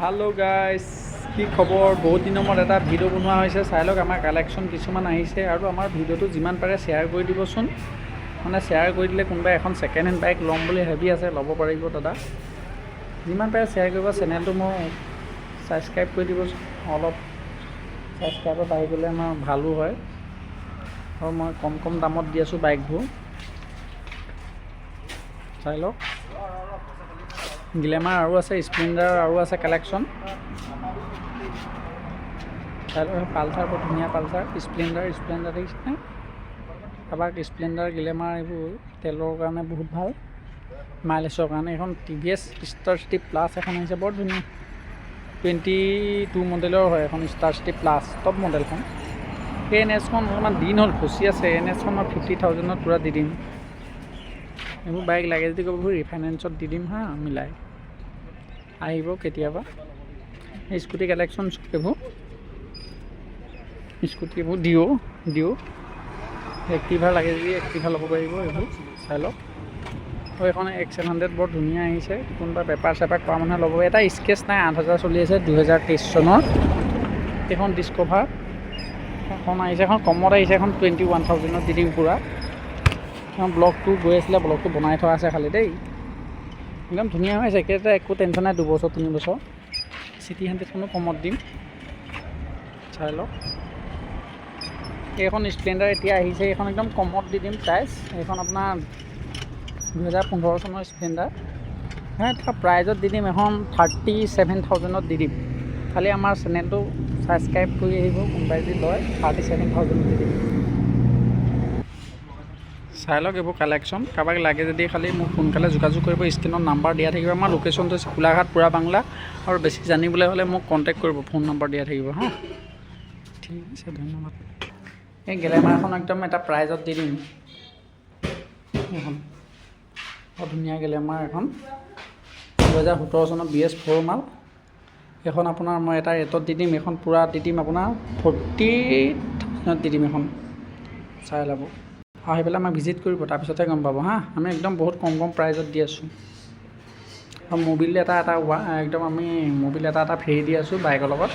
hello guys কি খবৰ বহুত দিনৰ মূৰত এটা ভিডিঅ' বনোৱা হৈছে চাই লওক আমাৰ কালেকশ্যন কিছুমান আহিছে আৰু আমাৰ ভিডিঅ'টো যিমান পাৰে শ্বেয়াৰ কৰি দিবচোন মানে শ্বেয়াৰ কৰি দিলে কোনোবা এখন সেকেন্ড হেণ্ড বাইক ল'ম বুলি ভাবি আছে ল'ব পাৰিব দাদা যিমান পাৰে শ্বেয়াৰ কৰিব চেনেলটো মই সাবস্ক্ৰাইব কৰি দিবচোন অলপ সাবস্ক্ৰাইবৰ বাঢ়ি গ'লে আমাৰ ভালো হয় আৰু মই কম দামত দি আছোঁ বাইকবোৰ চাই লওক গ্লেমাৰ আৰু আছে স্প্লেণ্ডাৰ আৰু আছে কালেকশ্যন পালচাৰ বৰ ধুনীয়া পালচাৰ স্প্লেণ্ডাৰ দেখিছেনে কাৰোবাক স্প্লেণ্ডাৰ গ্লেমাৰ এইবোৰ তেলৰ কাৰণে বহুত ভাল মাইলেজৰ কাৰণে এখন TVS ষ্টাৰ চিটি প্লাছ এখন আহিছে বৰ ধুনীয়া 22 মডেলৰ হয় এখন ষ্টাৰ চিটি প্লাছ টপ মডেলখন এই NSখন অলপমান দিন হ'ল ফচি আছে NSখন মই 50,000ত পূৰা দি দিম এইবোৰ বাইক লাগে যদি ক'ব ৰিফাইনেন্সত দি দিম হা মিলাই আহিব কেতিয়াবা এই স্কুটি কালেকশ্যন এইবোৰ স্কুটিবোৰ দিও এক্টিভা লাগে যদি এক্টিভা ল'ব পাৰিব এইবোৰ চাই লওক আৰু এখন X700 বৰ ধুনীয়া আহিছে কোনোবা বেপাৰ চেপাৰ কৰা মানুহে ল'ব এটা স্কেচ নাই 8,000 চলি আছে 2023 চনৰ এইখন ডিস্কভাৰ এখন আহিছে এখন কমত আহিছে এখন 21,000ত দি দিম পূৰা ব্লগটো গৈ আছিলে ব্লগটো বনাই থোৱা আছে খালি দেই একদম ধুনীয়া হৈ আছে একেটা একো টেনশ্যন নাই 2 বছৰ 3 বছৰ চিটি 100খনো কমত দিম চাই লওক এইখন স্প্লেণ্ডাৰ এতিয়া আহিছে এইখন একদম কমত দি দিম প্ৰাইচ এইখন আপোনাৰ 2015 চনৰ স্প্লেণ্ডাৰ এটা প্ৰাইজত দি দিম এখন 37,000ত দি দিম খালি আমাৰ চেনেলটো ছাবস্ক্ৰাইব কৰি আহিব কোনোবাই যদি লয় 37,000ত দি দিম চাই লওক এইবোৰ কালেকশ্যন কাৰোবাক লাগে যদি খালি মোক সোনকালে যোগাযোগ কৰিব স্ক্ৰীনত নাম্বাৰ দিয়া থাকিব আমাৰ লোকেশ্যনটো হৈছে গোলাঘাট পুৰা বাংলা আৰু বেছি জানিবলৈ হ'লে মোক কণ্টেক্ট কৰিব ফোন নম্বৰ দিয়া থাকিব হা ঠিক আছে ধন্যবাদ এই গ্লেমাৰখন একদম এটা প্ৰাইজত দি দিম এখন বৰ ধুনীয়া গ্লেমাৰ এখন 2017 চনৰ BS4 মাল এখন আপোনাৰ মই এটা ৰেটত দি দিম এখন পূৰা দি দিম আপোনাৰ 40,000ত দি দিম এখন চাই ল'ব আহি পেলাই মই ভিজিট কৰিব তাৰপিছতহে গম পাব হা আমি একদম বহুত কম প্ৰাইজত দি আছোঁ আৰু মোবিল এটা একদম আমি মোবিল এটা ফ্ৰী দি আছোঁ বাইকৰ লগত